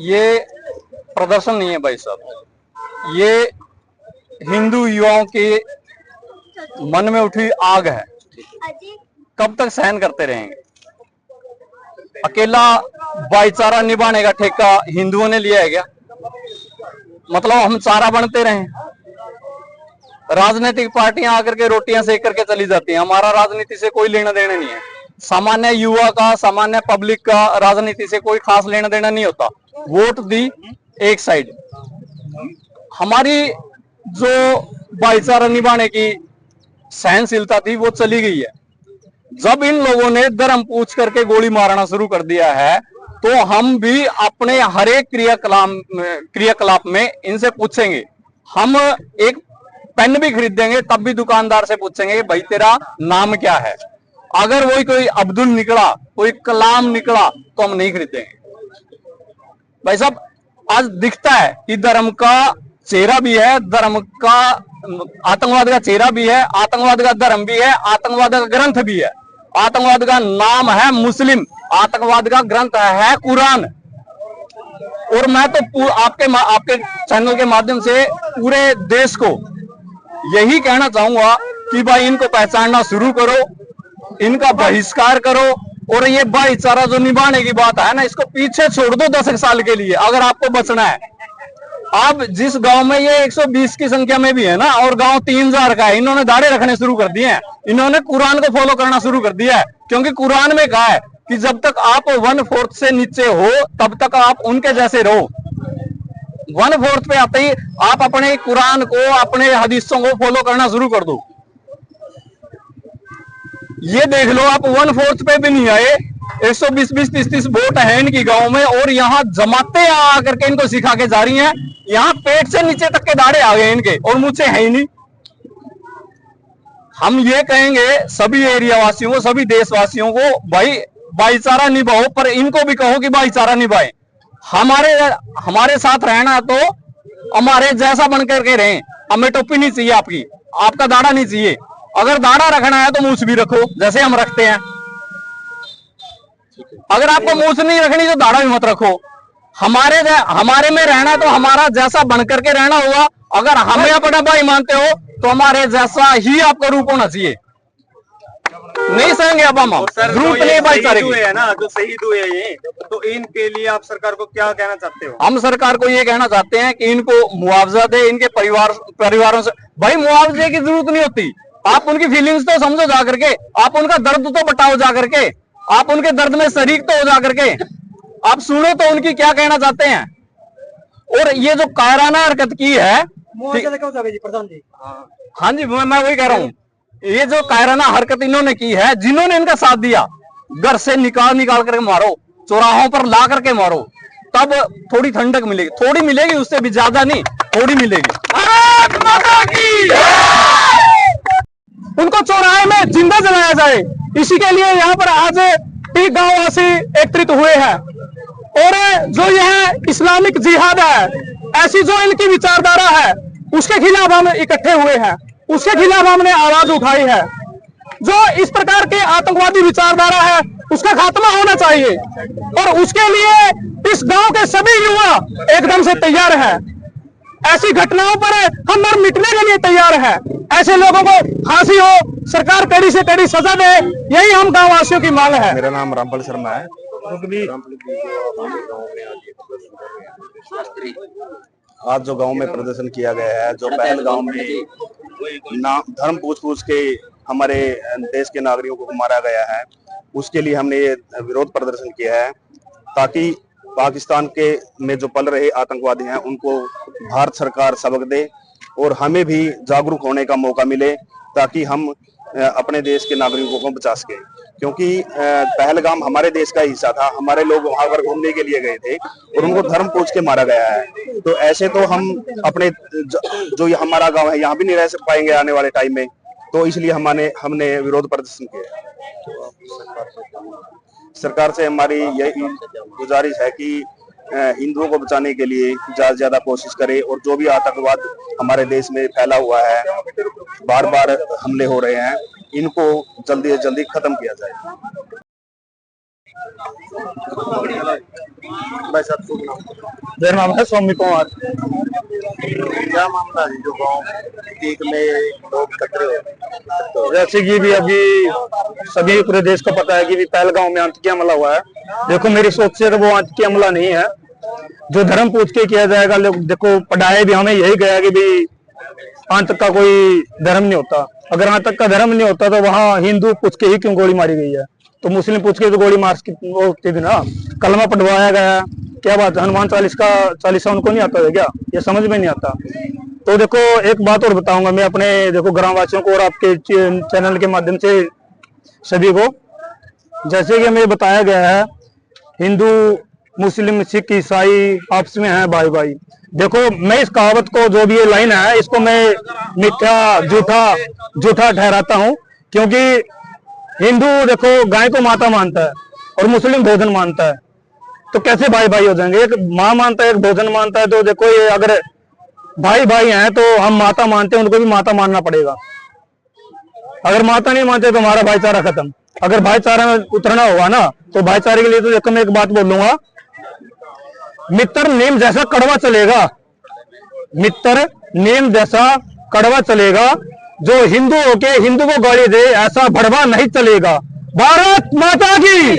ये प्रदर्शन नहीं है भाई साहब, ये हिंदू युवाओं के मन में उठी आग है। कब तक सहन करते रहेंगे? अकेला भाईचारा निभाने का ठेका हिंदुओं ने लिया है क्या? मतलब हम चारा बनते रहें? राजनीतिक पार्टियां आकर के रोटियां सेक करके चली जाती हैं, हमारा राजनीति से कोई लेना देना नहीं है। सामान्य युवा का, सामान्य पब्लिक का राजनीति से कोई खास लेना देना नहीं होता। वोट दी एक साइड। हमारी जो भाईचारा निभाने की सहनशीलता थी वो चली गई है। जब इन लोगों ने धर्म पूछ करके गोली मारना शुरू कर दिया है तो हम भी अपने हर एक क्रियाकलाप में इनसे पूछेंगे। हम एक पेन भी खरीदेंगे तब भी दुकानदार से पूछेंगे भाई तेरा नाम क्या है। अगर वही कोई अब्दुल निकला, कोई कलाम निकला तो हम नहीं खरीदेंगे। भाई साहब, आज दिखता है कि धर्म का चेहरा भी है, धर्म का आतंकवाद का चेहरा भी है, आतंकवाद का धर्म भी है, आतंकवाद का ग्रंथ भी है। आतंकवाद का नाम है मुस्लिम, आतंकवाद का ग्रंथ है कुरान। और मैं तो आपके चैनल के माध्यम से पूरे देश को यही कहना चाहूंगा कि भाई इनको पहचानना शुरू करो, इनका बहिष्कार करो। और ये भाईचारा जो निभाने की बात है ना, इसको पीछे छोड़ दो 10 साल के लिए अगर आपको बचना है। अब जिस गांव में ये 120 की संख्या में भी है ना, और गांव 3000 का है, इन्होंने दाड़े रखने शुरू कर दिए हैं। इन्होंने कुरान को फॉलो करना शुरू कर दिया है, क्योंकि कुरान में कहा है कि जब तक आप 1/4 से नीचे हो तब तक आप उनके जैसे रहो। 1/4 पे आते ही आप अपने कुरान को, अपने हदीसों को फॉलो करना शुरू कर दो। ये देख लो, आप 1/4 पे भी नहीं आए। 120-30 वोट है इनकी गांव में, और यहाँ जमाते आकर के इनको सिखा के जा रही हैं। यहाँ पेट से नीचे तक के दाढ़े आ गए इनके, और मुझसे है ही नहीं। हम ये कहेंगे सभी एरिया वासियों को, सभी देशवासियों को, भाई भाईचारा निभाओ, पर इनको भी कहो कि भाईचारा निभाए। हमारे साथ रहना तो हमारे जैसा बन करके रहें। हमें टोपी नहीं चाहिए आपकी, आपका दाढ़ा नहीं चाहिए। अगर दाढ़ा रखना है तो मूछ भी रखो जैसे हम रखते हैं। अगर आपको मूछ नहीं रखनी तो दाढ़ा भी मत रखो। हमारे में रहना तो हमारा जैसा बन करके रहना होगा। अगर हमें अपना भाई मानते हो तो हमारे जैसा ही आपका रूप होना चाहिए। नहीं सहेंगे अब हम ग्रुप नहीं भाईचारे की है ना, जो शहीद हुए ये, तो इनके लिए आप सरकार को क्या कहना चाहते हो? हम सरकार को ये कहना चाहते हैं कि इनको मुआवजा दे, इनके परिवारों से। भाई मुआवजे की जरूरत नहीं होती, आप उनकी फीलिंग्स तो समझो जा करके, आप उनका दर्द तो बटाओ जा करके, आप उनके दर्द में शरीक तो हो जा करके, आप सुनो तो उनकी क्या कहना चाहते हैं। और ये जो कायराना हरकत की है, प्रधान जी, हाँ जी, मैं वही कह रहा हूँ, ये जो कायराना हरकत इन्होंने की है, जिन्होंने इनका साथ दिया, घर से निकाल करके मारो, चौराहों पर ला करके मारो, तब थोड़ी ठंडक मिलेगी। थोड़ी मिलेगी, उससे भी ज्यादा नहीं, थोड़ी मिलेगी। भारत माता की उनको चौराहे में जिंदा जलाया जाए, इसी के लिए यहाँ पर आज 30 गांववासी एकत्रित हुए हैं। और जो यह इस्लामिक जिहाद है, ऐसी जो इनकी विचारधारा है, उसके खिलाफ हम इकट्ठे हुए हैं, उसके खिलाफ हमने आवाज उठाई है। जो इस प्रकार के आतंकवादी विचारधारा है उसका खात्मा होना चाहिए, और उसके लिए इस गांव के सभी युवा एकदम से तैयार हैं। ऐसी घटनाओं पर हम मर मिटने के लिए तैयार हैं। ऐसे लोगों को फांसी हो, सरकार कड़ी से कड़ी सजा दे, यही हम गांववासियों की मांग है। मेरा नाम रामपाल शर्मा है। आज जो गांव में प्रदर्शन किया गया है, जो पहलगाम में धर्म पूछ के हमारे देश के नागरिकों को मारा गया है, उसके लिए हमने ये विरोध प्रदर्शन किया है, ताकि पाकिस्तान के में जो पल रहे आतंकवादी हैं उनको भारत सरकार सबक दे और हमें भी जागरूक होने का मौका मिले, ताकि हम अपने देश के नागरिकों को बचा सके। क्योंकि पहलगाम हमारे देश का हिस्सा था, हमारे लोग वहां पर घूमने के लिए गए थे और उनको धर्म पूछ के मारा गया है। तो ऐसे तो हम अपने जो हमारा गांव है यहाँ भी नहीं रह पाएंगे आने वाले टाइम में, तो इसलिए हमने विरोध प्रदर्शन किया। सरकार से हमारी यही गुजारिश है कि हिंदुओं को बचाने के लिए ज्यादा से ज्यादा कोशिश करे, और जो भी आतंकवाद हमारे देश में फैला हुआ है, बार बार हमले हो रहे हैं, इनको जल्दी से जल्दी खत्म किया जाए। भाई साहब शुभ नाम? मेरा नाम है स्वामी कुमार। क्या मामला है जो गांव एक में लोग इकट्ठे हो? जैसे कि भी अभी सभी पूरे देश को पता है कि भी पहलगांव में आतंकी हमला हुआ है। देखो मेरी सोच से तो वो आतंकी हमला नहीं है, जो धर्म पूछ के किया जाएगा। देखो पढ़ाया भी हमें यही गया कि भी आतंक का कोई धर्म नहीं होता। अगर आतंक का धर्म नहीं होता तो वहाँ हिंदू पूछ के ही क्यों गोली मारी गई है? तो मुस्लिम पूछ के तो गोली मार होती थी ना। कलमा पढ़वाया गया, क्या बात है? हनुमान चालीसा उनको नहीं आता है क्या? ये समझ में नहीं आता। तो देखो एक बात और बताऊंगा मैं अपने देखो ग्रामवासियों को और आपके चैनल के माध्यम से सभी को। जैसे कि हमें बताया गया है हिंदू मुस्लिम सिख ईसाई आपस में है भाई भाई। देखो मैं इस कहावत को, जो भी ये लाइन है, इसको मैं मिथ्या झूठा ठहराता हूँ। क्योंकि हिंदू देखो गाय को माता मानता है और मुस्लिम भोजन मानता है, तो कैसे भाई भाई हो जाएंगे? एक माँ मानता है, एक भोजन मानता है। तो देखो ये अगर भाई भाई हैं तो हम माता मानते हैं, उनको भी माता मानना पड़ेगा। अगर माता नहीं मानते तो हमारा भाईचारा खत्म। अगर भाईचारा में उतरना होगा ना, तो भाईचारे के लिए तो देखो मैं एक बात बोलूंगा, मित्र नीम जैसा कड़वा चलेगा, मित्र नीम जैसा कड़वा चलेगा। जो हिंदू होके हिंदू को गाली दे, ऐसा भड़वा नहीं चलेगा। भारत माता की